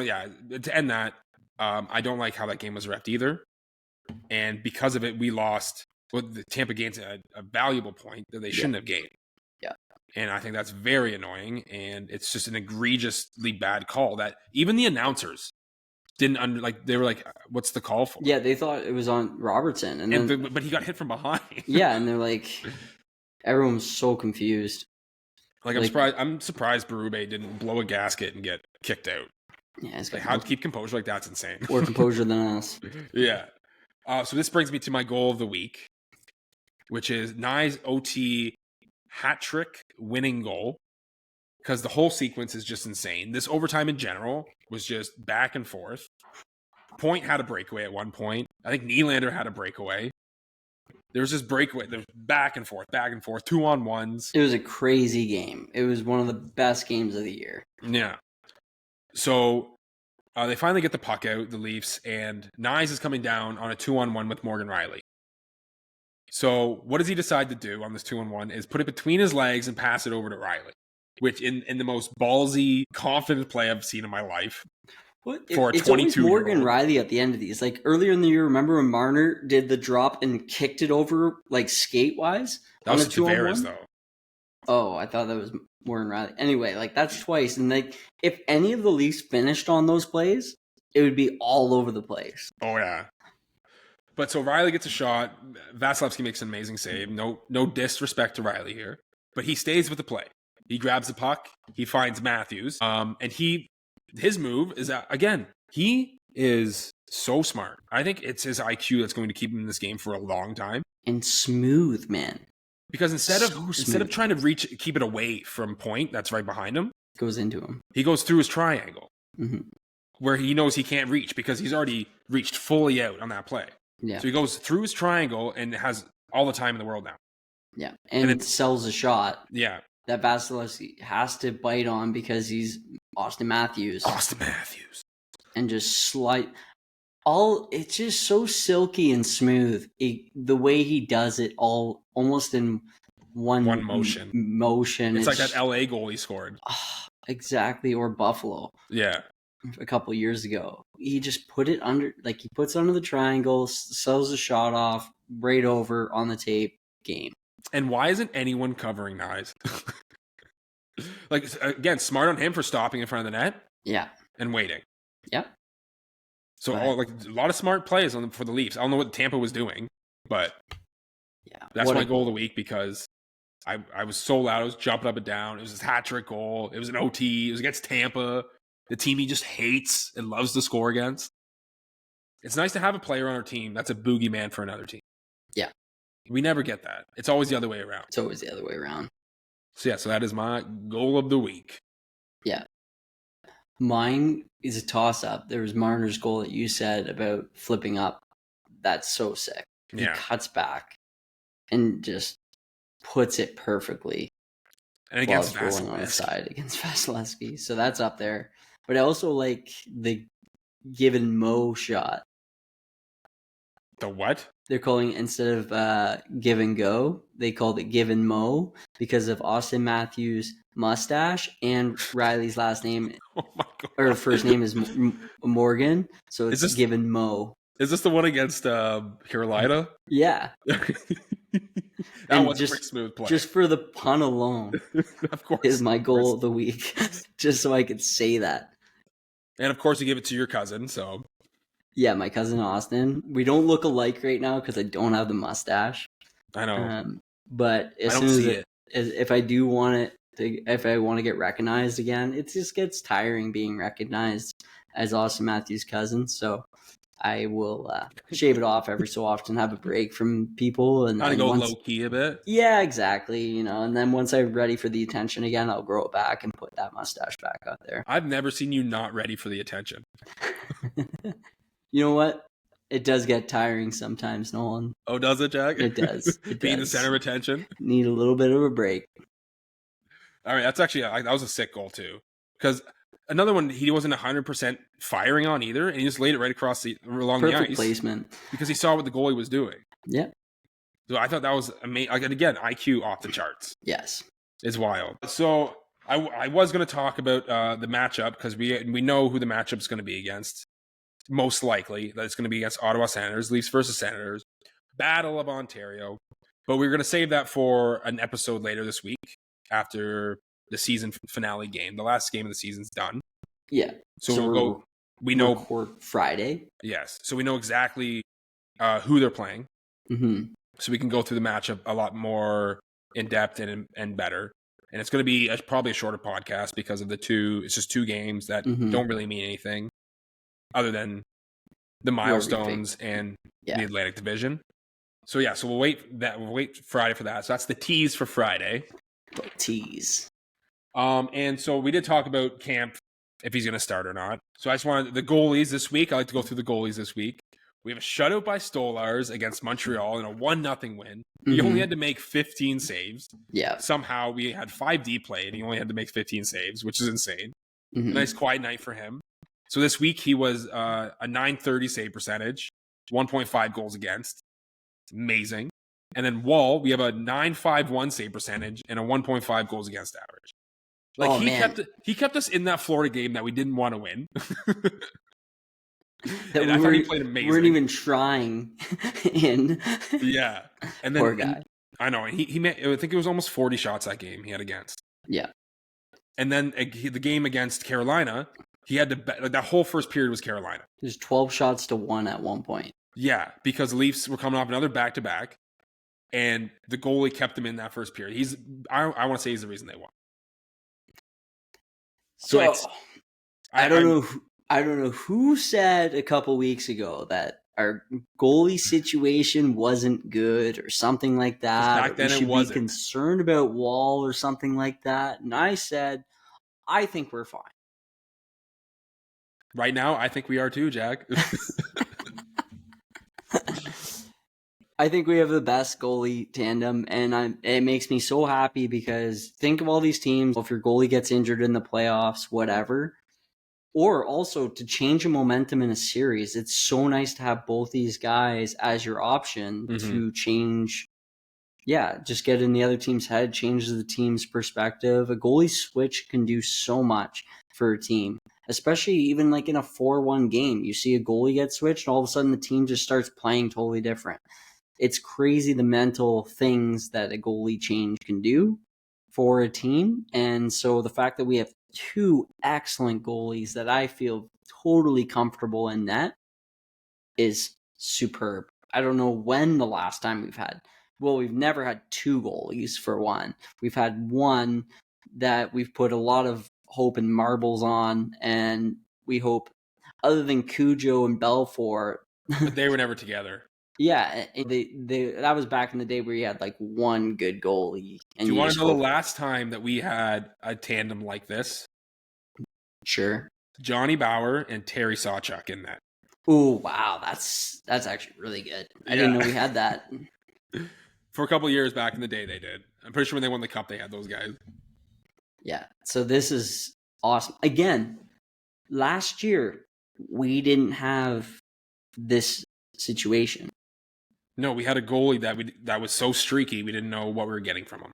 S1: to end that, I don't like how that game was reffed either, and because of it, we lost. Well, the Tampa gained a valuable point that they shouldn't have gained.
S2: Yeah.
S1: And I think that's very annoying, and it's just an egregiously bad call that even the announcers didn't they were like, "What's the call for?"
S2: Yeah, they thought it was on Robertson, and then,
S1: but he got hit from behind.
S2: Yeah, and they're like, everyone was so confused.
S1: I'm surprised Berube didn't blow a gasket and get kicked out.
S2: Yeah, it's
S1: how to keep composure like that's insane.
S2: More composure than us.
S1: Yeah. So this brings me to my goal of the week, which is Knies OT hat trick winning goal, because the whole sequence is just insane. This overtime in general was just back and forth. Point had a breakaway at one point. I think Nylander had a breakaway. There was this breakaway. There was back and forth, 2-on-1s.
S2: It was a crazy game. It was one of the best games of the year.
S1: Yeah. So they finally get the puck out, the Leafs, and Knies is coming down on a 2-on-1 with Morgan Riley. So what does he decide to do on this 2-on-1 is put it between his legs and pass it over to Riley. which in the most ballsy, confident play I've seen in my life.
S2: Well,
S1: For a
S2: it's always
S1: 22-year-old.
S2: Morgan Riley at the end of these. Like earlier in the year, remember when Marner did the drop and kicked it over like skate wise
S1: That
S2: on
S1: was
S2: a 2-on-1?
S1: though.
S2: Oh, I thought that was Morgan Riley. Anyway, like that's twice. And like if any of the Leafs finished on those plays, it would be all over the place.
S1: Oh yeah. But so Riley gets a shot. Vasilevsky makes an amazing save. No disrespect to Riley here, but he stays with the play. He grabs the puck. He finds Matthews. And his move is again. He is so smart. I think it's his IQ that's going to keep him in this game for a long time.
S2: And smooth, man.
S1: Because instead of trying to keep it away from point that's right behind him,
S2: goes into him.
S1: He goes through his triangle,
S2: mm-hmm.
S1: where he knows he can't reach because he's already reached fully out on that play.
S2: Yeah.
S1: So he goes through his triangle and has all the time in the world now.
S2: Yeah, and it sells a shot.
S1: Yeah.
S2: That Vasilevsky has to bite on because he's Austin Matthews. And just slide. It's just so silky and smooth. The way he does it all almost in one motion.
S1: It's like that LA goal he scored.
S2: Exactly, or Buffalo.
S1: Yeah.
S2: A couple years ago. He just put it under, like he puts it under the triangle, sells the shot off, right over on the tape, game.
S1: And why isn't anyone covering Knies? Like, again, smart on him for stopping in front of the net.
S2: Yeah.
S1: And waiting.
S2: Yep.
S1: So, a lot of smart plays for the Leafs. I don't know what Tampa was doing, but that's my goal of the week because I was so loud. I was jumping up and down. It was his hat-trick goal. It was an OT. It was against Tampa, the team he just hates and loves to score against. It's nice to have a player on our team that's a boogeyman for another team.
S2: Yeah.
S1: We never get that. It's always the other way around.
S2: So that is my goal of the week. Yeah. Mine is a toss-up. There was Marner's goal that you said about flipping up. That's so sick. He cuts back and just puts it perfectly.
S1: And against
S2: Vasilevsky. On the side against Vasilevsky. So that's up there. But I also like the give and mow shot.
S1: The what?
S2: They're calling it, instead of give and go, they called it give and mow because of Austin Matthews' mustache and Riley's last name.
S1: Oh my God.
S2: Or first name is Morgan. So it's give and mow.
S1: Is this the one against Carolina?
S2: Yeah.
S1: That was a pretty smooth play.
S2: Just for the pun alone,
S1: of course,
S2: is my goal of the week. Just so I could say that.
S1: And of course, you give it to your cousin. So
S2: yeah, my cousin Austin. We don't look alike right now because I don't have the mustache.
S1: I know.
S2: But as soon as if I do want it, if I want to get recognized again, it just gets tiring being recognized as Austin Matthews' cousin. So I will shave it off every so often, have a break from people, and
S1: go low key a bit.
S2: Yeah, exactly. And then once I'm ready for the attention again, I'll grow it back and put that mustache back up there.
S1: I've never seen you not ready for the attention.
S2: You know what? It does get tiring sometimes, Nolan.
S1: Oh, does it, Jack?
S2: It does.
S1: Being the center of attention.
S2: Need a little bit of a break.
S1: All right, that's actually that was a sick goal too, because another one he wasn't 100% firing on either, and he just laid it right across along the ice.
S2: Perfect placement.
S1: Because he saw what the goalie was doing.
S2: Yeah.
S1: So I thought that was amazing. Again, IQ off the charts.
S2: Yes.
S1: It's wild. So I was going to talk about the matchup because we know who the matchup is going to be against. Most likely that it's going to be against Ottawa Senators, Leafs versus Senators, Battle of Ontario. But we're going to save that for an episode later this week after the season finale game. The last game of the season's done.
S2: Yeah.
S1: So we'll go. We know
S2: Friday.
S1: Yes. So we know exactly who they're playing.
S2: Mm-hmm.
S1: So we can go through the matchup a lot more in depth and better. And it's going to be probably a shorter podcast because of it's just two games that don't really mean anything other than the milestones and the Atlantic Division. So so we'll wait Friday for that. So that's the tease for Friday.
S2: Tease.
S1: And so we did talk about Camp, if he's going to start or not. So I just wanted the goalies this week. I like to go through the goalies this week. We have a shutout by Stolars against Montreal in a 1-0 win. He only had to make 15 saves.
S2: Yeah.
S1: Somehow we had 5D play and he only had to make 15 saves, which is insane. Nice quiet night for him. So this week he was a .930 save percentage, 1.5 goals against. Amazing. And then Wall, we have a .951 save percentage and a 1.5 goals against average. Like
S2: Oh man,
S1: he kept us in that Florida game that we didn't want to win.
S2: that
S1: And
S2: we
S1: I thought he played
S2: weren't
S1: amazing.
S2: even trying in.
S1: Yeah. And
S2: Poor
S1: then
S2: guy.
S1: I know he made, I think it was almost 40 shots that game he had against.
S2: Yeah.
S1: And then the game against Carolina, he had to like that whole first period was Carolina.
S2: There's 12 shots to 1 at one point.
S1: Yeah, because the Leafs were coming off another back-to-back, and the goalie kept them in that first period. I want to say he's the reason they won.
S2: So I don't know. I don't know who said a couple weeks ago that our goalie situation wasn't good or something like that.
S1: Back then
S2: we
S1: it
S2: should
S1: wasn't.
S2: be concerned about Wall or something like that. And I said, I think we're fine.
S1: Right now, I think we are too, Jack.
S2: I think we have the best goalie tandem, and it makes me so happy because think of all these teams. If your goalie gets injured in the playoffs, whatever, or also to change a momentum in a series, it's so nice to have both these guys as your option to change. Yeah, just get in the other team's head, changes the team's perspective. A goalie switch can do so much for a team, especially even like in a 4-1 game. You see a goalie get switched, and all of a sudden the team just starts playing totally different. It's crazy the mental things that a goalie change can do for a team. And so the fact that we have two excellent goalies that I feel totally comfortable in net is superb. I don't know when the last time we've never had two goalies for one. We've had one that we've put a lot of hope and marbles on, and we hope, other than Cujo and Belfour,
S1: but they were never together.
S2: Yeah, that was back in the day where you had like one good goalie. And
S1: Do you want to know the last time that we had a tandem like this?
S2: Sure.
S1: Johnny Bauer and Terry Sawchuk in that.
S2: Oh wow, that's actually really good. I didn't know we had that.
S1: For a couple of years back in the day, they did. I'm pretty sure when they won the cup, they had those guys.
S2: Yeah, so this is awesome. Again, last year we didn't have this situation.
S1: No, we had a goalie that was so streaky, we didn't know what we were getting from him.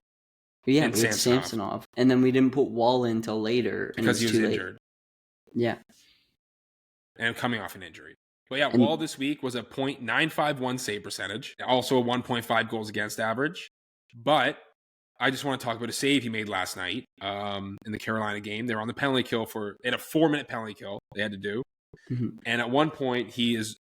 S2: But yeah, we had Samsonov, and then we didn't put Wall in until later
S1: because he was injured.
S2: Yeah,
S1: and coming off an injury. But yeah, Wall this week was a .951 save percentage, also a 1.5 goals against average. But I just want to talk about a save he made last night in the Carolina game. They were on the penalty kill they had a 4-minute penalty kill they had to do. Mm-hmm. And at one point, he is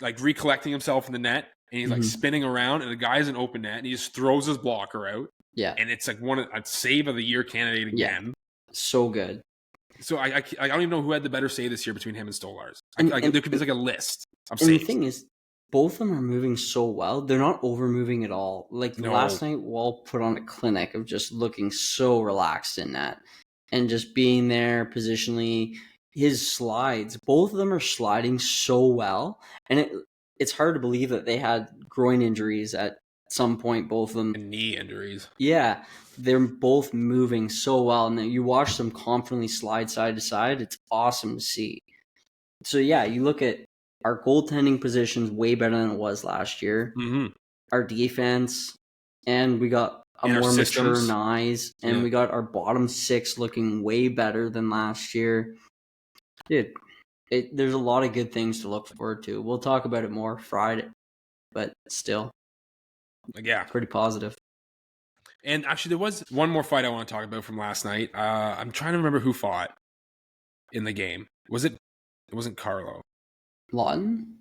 S1: like recollecting himself in the net, and he's like spinning around, and the guy is an open net, and he just throws his blocker out.
S2: Yeah.
S1: And it's like a save of the year candidate again.
S2: Yeah. So good.
S1: So I don't even know who had the better save this year between him and Stolarz. There could be like a list of saves.
S2: And the thing is, both of them are moving so well. They're not over moving at all. Like last night, Wall put on a clinic of just looking so relaxed in that and just being there positionally. His slides, both of them are sliding so well. And it's hard to believe that they had groin injuries at some point, both of them.
S1: And knee injuries.
S2: Yeah, they're both moving so well. And you watch them confidently slide side to side. It's awesome to see. So yeah, you look at our goaltending positions way better than it was last year.
S1: Mm-hmm.
S2: Our defense, and we got a more mature Knies, and we got our bottom six looking way better than last year. Dude, there's a lot of good things to look forward to. We'll talk about it more Friday, but still,
S1: yeah,
S2: pretty positive.
S1: And actually, there was one more fight I want to talk about from last night. I'm trying to remember who fought in the game. Was it? It wasn't Carlo.
S2: Lawton?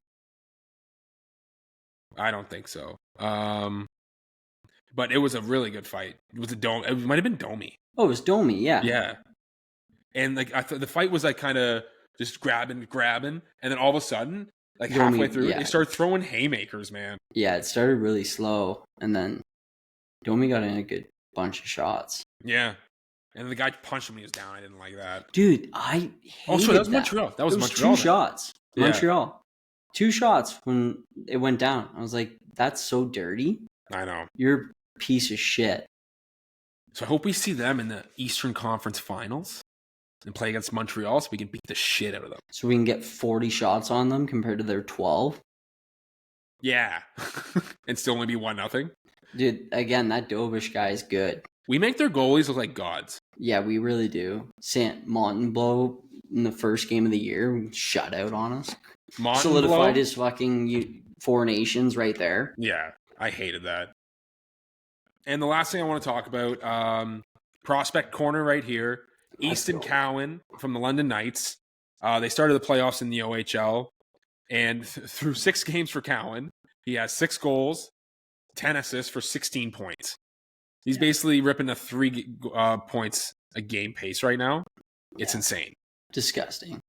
S1: I don't think so. But it was a really good fight. It was It might have been Domi.
S2: Oh, it was Domi. Yeah.
S1: Yeah. And like I thought, the fight was like kind of just grabbing, and then all of a sudden, like Domi, halfway through, they started throwing haymakers, man.
S2: Yeah, it started really slow, and then Domi got in a good bunch of shots.
S1: Yeah. And the guy punched him when he was down. I didn't like that.
S2: Dude, I hated
S1: that was Montreal. That was
S2: Montreal. 2 shots. Yeah. Montreal. 2 shots when it went down. I was like, that's so dirty.
S1: I know.
S2: You're a piece of shit.
S1: So I hope we see them in the Eastern Conference Finals and play against Montreal so we can beat the shit out of them.
S2: So we can get 40 shots on them compared to their 12?
S1: Yeah. And still only be 1-0.
S2: Dude, again, that Dovish guy is good.
S1: We make their goalies look like gods.
S2: Yeah, we really do. Montenblow in the first game of the year, shut out on us. Solidified
S1: Montenblow?
S2: his fucking Four Nations right there.
S1: Yeah, I hated that. And the last thing I want to talk about, prospect corner right here. Easton Cowan from the London Knights. They started the playoffs in the OHL. And through 6 games for Cowan, he has 6 goals, 10 assists for 16 points. He's basically ripping a 3 points a game pace right now. It's insane.
S2: Disgusting.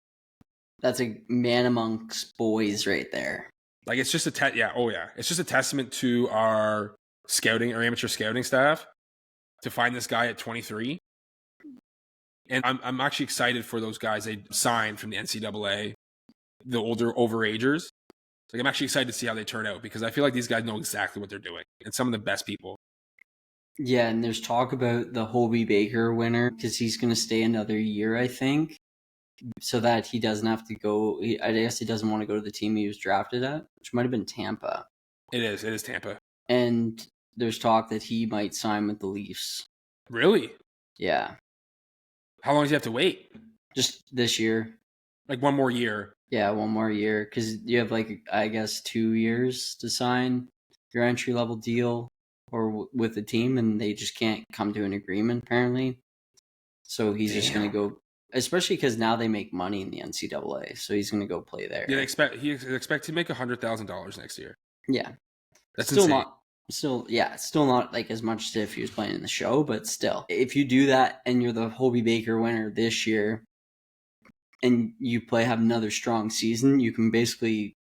S2: That's a man amongst boys right there.
S1: Like, it's just it's just a testament to our amateur scouting staff to find this guy at 23. And I'm actually excited for those guys they signed from the NCAA, the older overagers. Like, I'm actually excited to see how they turn out because I feel like these guys know exactly what they're doing and some of the best people.
S2: Yeah, and there's talk about the Hobie Baker winner because he's going to stay another year, I think, so that he doesn't have to go. I guess he doesn't want to go to the team he was drafted at, which might have been Tampa.
S1: It is Tampa.
S2: And there's talk that he might sign with the Leafs.
S1: Really?
S2: Yeah.
S1: How long does he have to wait?
S2: Just this year.
S1: Like 1 more year.
S2: Yeah, 1 more year because you have I guess 2 years to sign your entry level deal or with the team, and they just can't come to an agreement apparently. So he's just going to go, especially because now they make money in the NCAA, so he's going to go play there.
S1: He expect to make $100,000 next year.
S2: Yeah,
S1: that's
S2: still
S1: insane.
S2: Still not like as much as if he was playing in the show, but still, if you do that and you're the Hobie Baker winner this year, and you have another strong season, you can basically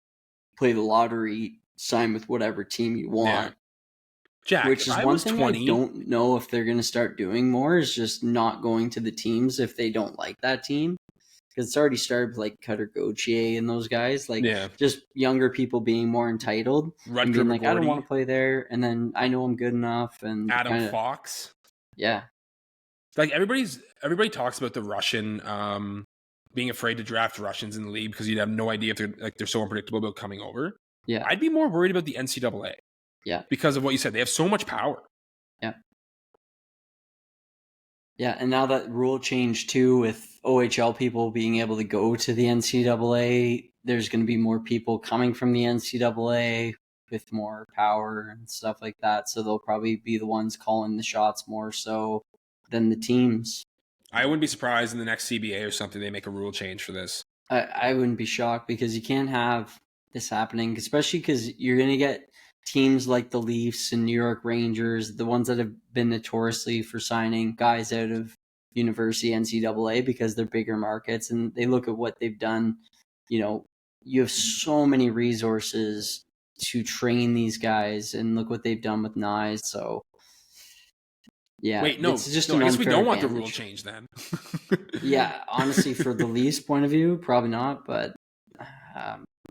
S2: play the lottery, sign with whatever team you want.
S1: Yeah. Jack,
S2: which is one thing 20, I don't know if they're going to start doing more is just not going to the teams if they don't like that team. Because it's already started with like Cutter Gauthier and those guys. Just younger people being more entitled.
S1: Rutger
S2: and being
S1: McGordy.
S2: Like, I don't want to play there. And then I know I'm good enough. And
S1: Adam Fox.
S2: Yeah.
S1: Like everybody talks about the Russian being afraid to draft Russians in the league because you'd have no idea if they're so unpredictable about coming over.
S2: Yeah.
S1: I'd be more worried about the NCAA.
S2: Yeah.
S1: Because of what you said. They have so much power.
S2: Yeah. Yeah, and now that rule change too with OHL people being able to go to the NCAA, there's going to be more people coming from the NCAA with more power and stuff like that. So they'll probably be the ones calling the shots more so than the teams.
S1: I wouldn't be surprised in the next CBA or something they make a rule change for this.
S2: I wouldn't be shocked because you can't have this happening, especially because you're going to get teams like the Leafs and New York Rangers, the ones that have been notoriously for signing guys out of university NCAA because they're bigger markets and they look at what they've done. You know, you have so many resources to train these guys and look what they've done with Knies. So, yeah.
S1: Wait, no,
S2: it's just
S1: I guess we don't want the
S2: advantage.
S1: rule change then.
S2: Yeah, honestly, for the Leafs point of view, probably not, but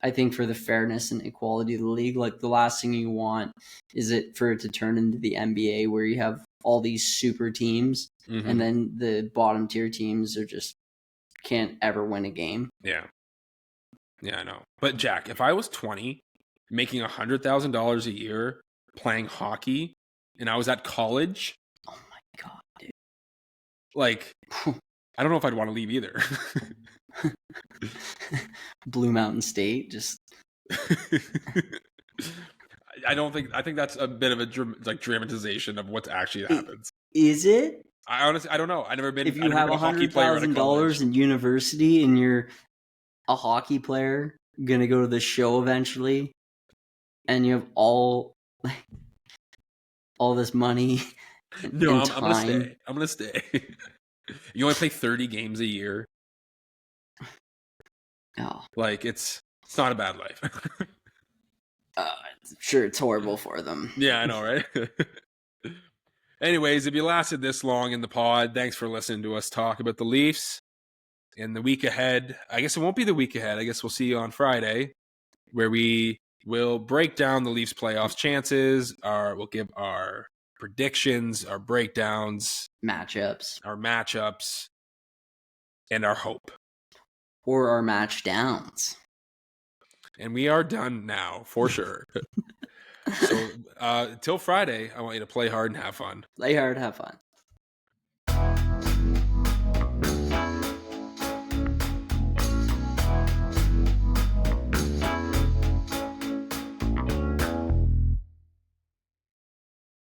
S2: I think for the fairness and equality of the league, like the last thing you want is for it to turn into the NBA where you have all these super teams and then the bottom tier teams are just can't ever win a game.
S1: Yeah. Yeah, I know. But Jack, if I was 20, making $100,000 a year, playing hockey, and I was at college,
S2: oh my god, dude!
S1: Like, I don't know if I'd want to leave either.
S2: Blue Mountain State, just.
S1: I think that's a bit of a dramatization of what actually happens.
S2: Is it?
S1: I honestly, I don't know. I've never been.
S2: If you have $100,000 in university and you're a hockey player, gonna go to the show eventually, and you have all this money.
S1: No, I'm gonna stay. You only play 30 games a year.
S2: Oh.
S1: Like it's not a bad life.
S2: I'm sure it's horrible for them.
S1: Yeah, I know, right? Anyways, if you lasted this long in the pod, thanks for listening to us talk about the Leafs. In the week ahead, I guess it won't be the week ahead. I guess we'll see you on Friday, where we will break down the Leafs playoffs chances. We'll give our predictions, our breakdowns,
S2: our
S1: matchups, and our hope.
S2: Or our match downs.
S1: And we are done now, for sure. So, till Friday, I want you to play hard and have fun.
S2: Play hard, have fun.